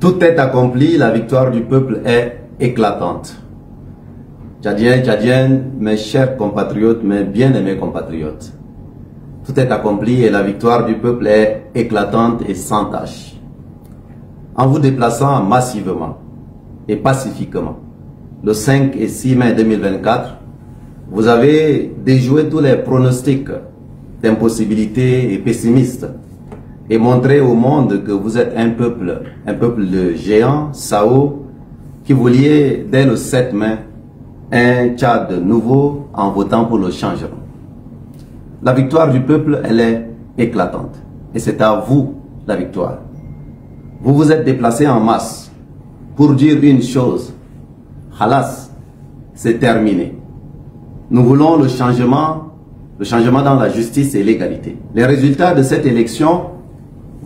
Tout est accompli, la victoire du peuple est éclatante. Tchadiens, Tchadiennes, mes chers compatriotes, mes bien-aimés compatriotes, tout est accompli et la victoire du peuple est éclatante et sans tache. En vous déplaçant massivement et pacifiquement, le 5 et 6 mai 2024, vous avez déjoué tous les pronostics d'impossibilité et pessimistes et montré au monde que vous êtes un peuple de géants, Sao, qui vouliez dès le 7 mai un Tchad nouveau en votant pour le changement. La victoire du peuple, elle est éclatante et c'est à vous la victoire. Vous vous êtes déplacés en masse pour dire une chose: Halas, c'est terminé. Nous voulons le changement dans la justice et l'égalité. Les résultats de cette élection,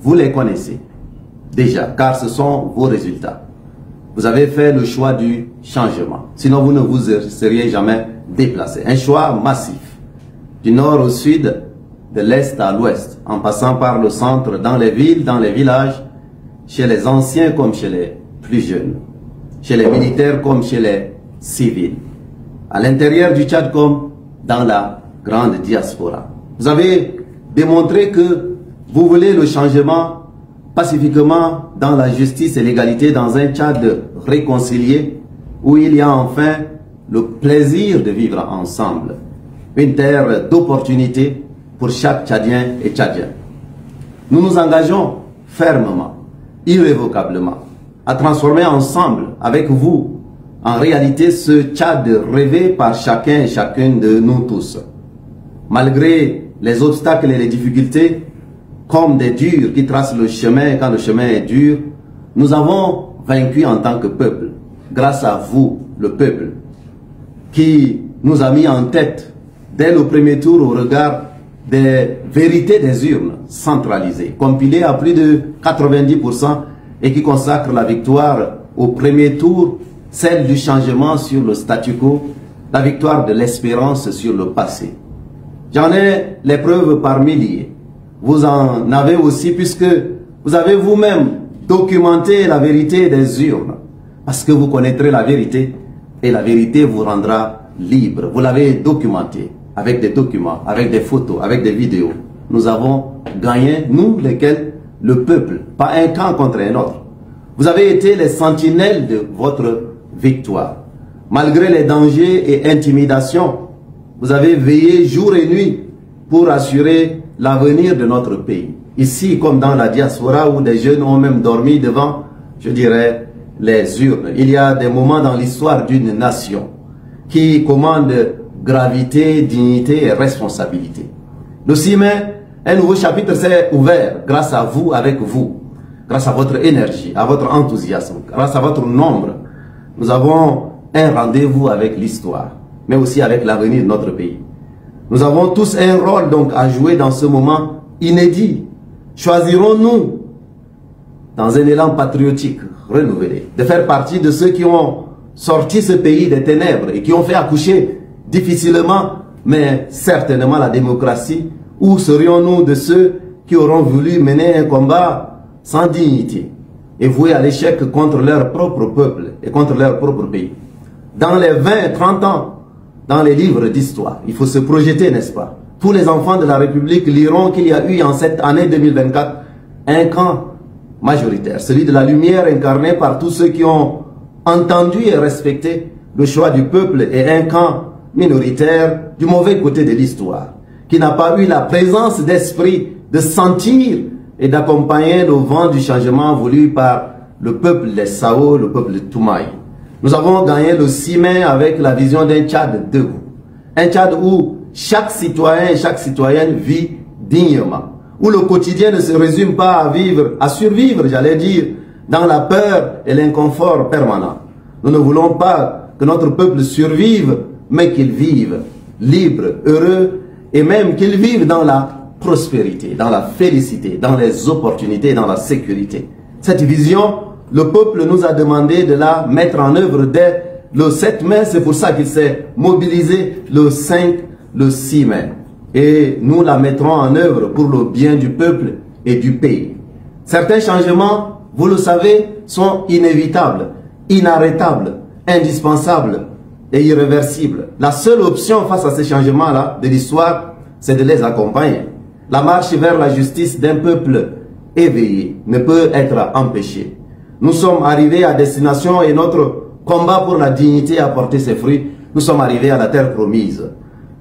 vous les connaissez déjà, car ce sont vos résultats. Vous avez fait le choix du changement. Sinon, vous ne vous seriez jamais déplacé. Un choix massif, du nord au sud, de l'est à l'ouest, en passant par le centre, dans les villes, dans les villages, chez les anciens comme chez les plus jeunes, chez les militaires comme chez les civils, à l'intérieur du Tchad comme dans la grande diaspora. Vous avez démontré que vous voulez le changement pacifiquement dans la justice et l'égalité, dans un Tchad réconcilié où il y a enfin le plaisir de vivre ensemble. Une terre d'opportunités pour chaque Tchadien et Tchadienne. Nous nous engageons fermement, irrévocablement, à transformer ensemble avec vous en réalité ce Tchad rêvé par chacun et chacune de nous tous. Malgré les obstacles et les difficultés, comme des durs qui tracent le chemin quand le chemin est dur, nous avons vaincu en tant que peuple, grâce à vous, le peuple, qui nous a mis en tête dès le premier tour au regard des vérités des urnes centralisées, compilées à plus de 90% et qui consacrent la victoire au premier tour, celle du changement sur le statu quo, la victoire de l'espérance sur le passé. J'en ai les preuves par milliers. Vous en avez aussi puisque vous avez vous-même documenté la vérité des urnes. Parce que vous connaîtrez la vérité et la vérité vous rendra libre. Vous l'avez documenté avec des documents, avec des photos, avec des vidéos. Nous avons gagné, nous lesquels, le peuple, pas un camp contre un autre. Vous avez été les sentinelles de votre victoire. Malgré les dangers et intimidations, vous avez veillé jour et nuit pour assurer l'avenir de notre pays. Ici, comme dans la diaspora où des jeunes ont même dormi devant, je dirais, les urnes. Il y a des moments dans l'histoire d'une nation qui commandent gravité, dignité et responsabilité. Le 6 mai, un nouveau chapitre s'est ouvert grâce à vous, avec vous, grâce à votre énergie, à votre enthousiasme, grâce à votre nombre. Nous avons un rendez-vous avec l'histoire, mais aussi avec l'avenir de notre pays. Nous avons tous un rôle donc à jouer dans ce moment inédit. Choisirons-nous, dans un élan patriotique renouvelé, de faire partie de ceux qui ont sorti ce pays des ténèbres et qui ont fait accoucher difficilement, mais certainement la démocratie, ou serions-nous de ceux qui auront voulu mener un combat sans dignité et voué à l'échec contre leur propre peuple et contre leur propre pays? Dans les 20, 30 ans, dans les livres d'histoire, il faut se projeter, n'est-ce pas? Tous les enfants de la République liront qu'il y a eu en cette année 2024 un camp majoritaire, celui de la lumière incarné par tous ceux qui ont entendu et respecté le choix du peuple, et un camp minoritaire du mauvais côté de l'histoire, qui n'a pas eu la présence d'esprit de sentir et d'accompagner le vent du changement voulu par le peuple des Sao, le peuple de Toumaï. Nous avons gagné le 6 mai avec la vision d'un Tchad debout. Un Tchad où chaque citoyen et chaque citoyenne vit dignement. Où le quotidien ne se résume pas à vivre, à survivre, j'allais dire, dans la peur et l'inconfort permanent. Nous ne voulons pas que notre peuple survive, mais qu'il vive libre, heureux, et même qu'il vive dans la prospérité, dans la félicité, dans les opportunités, dans la sécurité. Cette vision, le peuple nous a demandé de la mettre en œuvre dès le 7 mai. C'est pour ça qu'il s'est mobilisé le 5, le 6 mai. Et nous la mettrons en œuvre pour le bien du peuple et du pays. Certains changements vous le savez, sont inévitables, inarrêtables, indispensables et irréversibles. La seule option face à ces changements-là de l'histoire, c'est de les accompagner. La marche vers la justice d'un peuple éveillé ne peut être empêchée. Nous sommes arrivés à destination et notre combat pour la dignité a porté ses fruits. Nous sommes arrivés à la terre promise.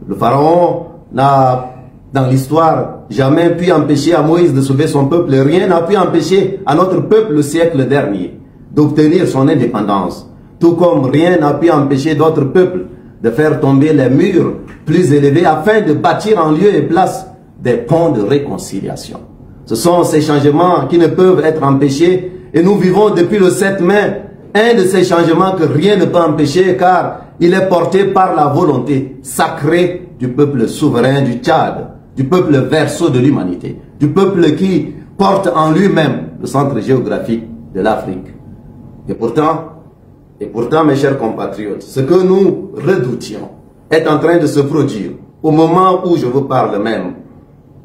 Le pharaon n'a, dans l'histoire, jamais pu empêcher à Moïse de sauver son peuple. Rien n'a pu empêcher à notre peuple le siècle dernier d'obtenir son indépendance. Tout comme rien n'a pu empêcher d'autres peuples de faire tomber les murs plus élevés afin de bâtir en lieu et place des ponts de réconciliation. Ce sont ces changements qui ne peuvent être empêchés et nous vivons depuis le 7 mai un de ces changements que rien ne peut empêcher car il est porté par la volonté sacrée du peuple souverain du Tchad, du peuple verso de l'humanité, du peuple qui porte en lui-même le centre géographique de l'Afrique. Et pourtant, mes chers compatriotes, ce que nous redoutions est en train de se produire au moment où je vous parle même.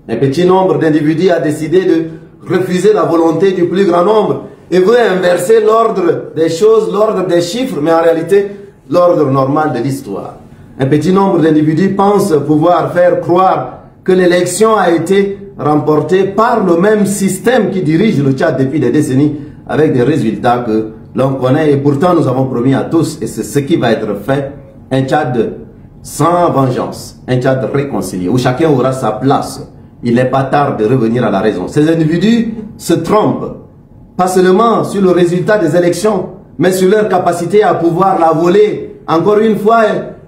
Un petit nombre d'individus a décidé de refuser la volonté du plus grand nombre et veut inverser l'ordre des choses, l'ordre des chiffres, mais en réalité, l'ordre normal de l'histoire. Un petit nombre d'individus pensent pouvoir faire croire que l'élection a été remportée par le même système qui dirige le Tchad depuis des décennies avec des résultats que l'on connaît et pourtant nous avons promis à tous, et c'est ce qui va être fait, un Tchad sans vengeance, un Tchad réconcilié, où chacun aura sa place. Il n'est pas tard de revenir à la raison. Ces individus se trompent, pas seulement sur le résultat des élections, mais sur leur capacité à pouvoir la voler. Encore une fois,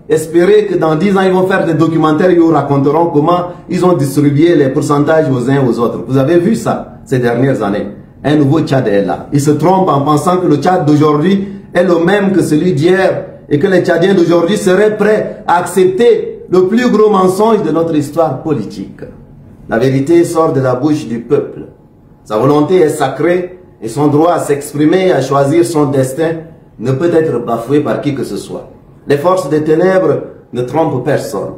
espérer que dans 10 ans, ils vont faire des documentaires, ils vous raconteront comment ils ont distribué les pourcentages aux uns aux autres. Vous avez vu ça ces dernières années. Un nouveau Tchad est là. Ils se trompent en pensant que le Tchad d'aujourd'hui est le même que celui d'hier et que les Tchadiens d'aujourd'hui seraient prêts à accepter le plus gros mensonge de notre histoire politique. La vérité sort de la bouche du peuple. Sa volonté est sacrée et son droit à s'exprimer et à choisir son destin ne peut être bafoué par qui que ce soit. Les forces des ténèbres ne trompent personne.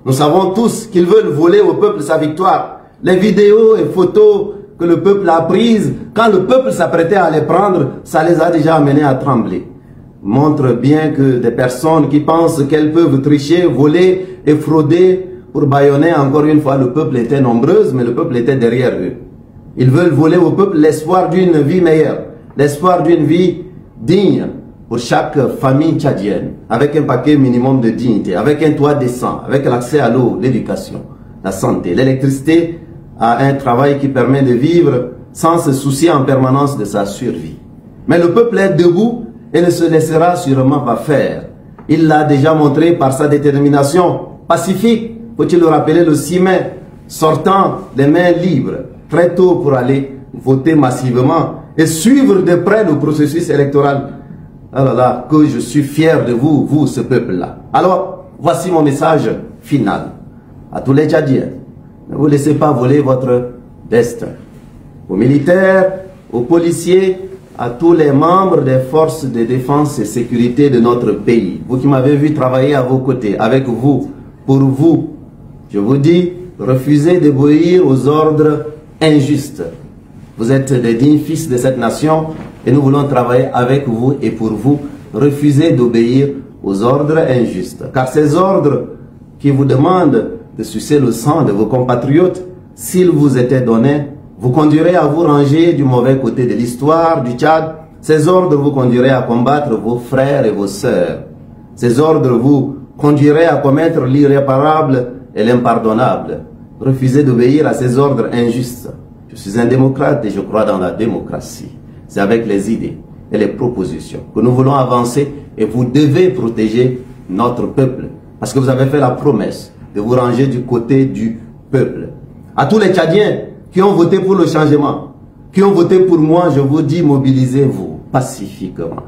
Nous savons tous qu'ils veulent voler au peuple sa victoire. Les vidéos et photos que le peuple a prises, quand le peuple s'apprêtait à les prendre, ça les a déjà amenés à trembler. Montre bien que des personnes qui pensent qu'elles peuvent tricher, voler et frauder pour bâillonner encore une fois le peuple était nombreuse, mais le peuple était derrière eux. Ils veulent voler au peuple l'espoir d'une vie meilleure, l'espoir d'une vie digne pour chaque famille tchadienne, avec un paquet minimum de dignité, avec un toit décent, avec l'accès à l'eau, l'éducation, la santé, l'électricité, à un travail qui permet de vivre sans se soucier en permanence de sa survie. Mais le peuple est debout et ne se laissera sûrement pas faire. Il l'a déjà montré par sa détermination pacifique, faut-il le rappeler, le 6 mai, sortant les mains libres, très tôt pour aller voter massivement et suivre de près le processus électoral. Oh là là, que je suis fier de vous, vous, ce peuple-là. Alors, voici mon message final à tous les Tchadiens. Ne vous laissez pas voler votre destin. Aux militaires, aux policiers, à tous les membres des forces de défense et sécurité de notre pays. Vous qui m'avez vu travailler à vos côtés, avec vous, pour vous, je vous dis, refusez d'obéir aux ordres injustes. Vous êtes des dignes fils de cette nation et nous voulons travailler avec vous et pour vous. Refusez d'obéir aux ordres injustes. Car ces ordres qui vous demandent de sucer le sang de vos compatriotes, s'ils vous étaient donnés, vous conduiraient à vous ranger du mauvais côté de l'histoire du Tchad. Ces ordres vous conduiraient à combattre vos frères et vos sœurs. Ces ordres vous conduiraient à commettre l'irréparable et l'impardonnable. Refusez d'obéir à ces ordres injustes. Je suis un démocrate et je crois dans la démocratie. C'est avec les idées et les propositions que nous voulons avancer et vous devez protéger notre peuple. Parce que vous avez fait la promesse de vous ranger du côté du peuple. À tous les Tchadiens qui ont voté pour le changement, qui ont voté pour moi, je vous dis, mobilisez-vous pacifiquement.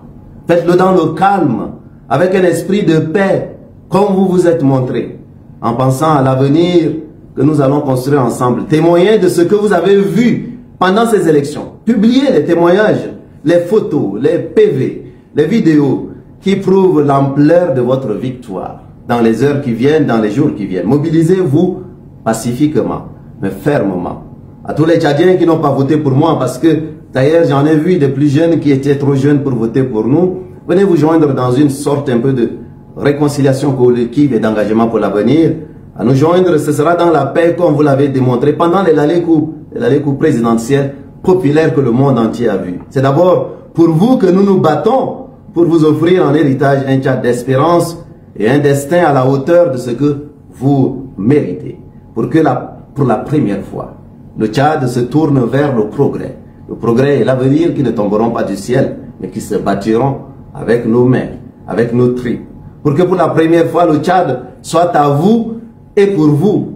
Faites-le dans le calme, avec un esprit de paix, comme vous vous êtes montré, en pensant à l'avenir que nous allons construire ensemble. Témoignez de ce que vous avez vu pendant ces élections. Publiez les témoignages, les photos, les PV, les vidéos qui prouvent l'ampleur de votre victoire dans les heures qui viennent, dans les jours qui viennent. Mobilisez-vous pacifiquement, mais fermement. À tous les Tchadiens qui n'ont pas voté pour moi parce que D'ailleurs, j'en ai vu des plus jeunes qui étaient trop jeunes pour voter pour nous. Venez vous joindre dans une sorte un peu de réconciliation collective et d'engagement pour l'avenir. À nous joindre, ce sera dans la paix comme vous l'avez démontré pendant les allées-coups présidentiels populaires que le monde entier a vu. C'est d'abord pour vous que nous nous battons pour vous offrir en héritage un Tchad d'espérance et un destin à la hauteur de ce que vous méritez. Pour la première fois, le Tchad se tourne vers le progrès. Le progrès et l'avenir qui ne tomberont pas du ciel, mais qui se bâtiront avec nos mains, avec nos tripes. Pour que pour la première fois, le Tchad soit à vous et pour vous.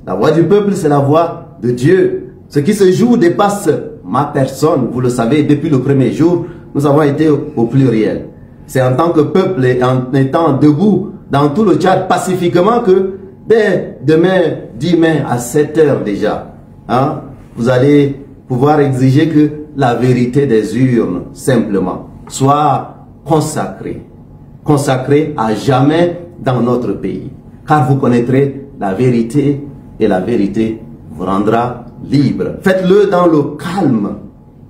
La voix du peuple, c'est la voix de Dieu. Ce qui se joue dépasse ma personne. Vous le savez, depuis le premier jour, nous avons été au pluriel. C'est en tant que peuple et en étant debout dans tout le Tchad pacifiquement que dès demain, 10 mai à 7 heures déjà, vous allez pouvoir exiger que la vérité des urnes, simplement, soit consacrée à jamais dans notre pays. Car vous connaîtrez la vérité et la vérité vous rendra libre. Faites-le dans le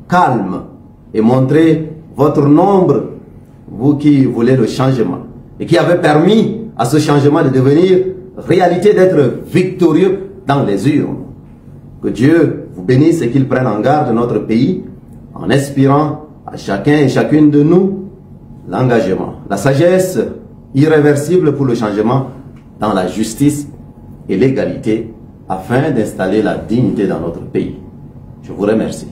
calme, et montrez votre nombre, vous qui voulez le changement et qui avez permis à ce changement de devenir réalité, d'être victorieux dans les urnes. Que Dieu vous bénisse et qu'il prenne en garde notre pays en inspirant à chacun et chacune de nous l'engagement, la sagesse irréversible pour le changement dans la justice et l'égalité afin d'installer la dignité dans notre pays. Je vous remercie.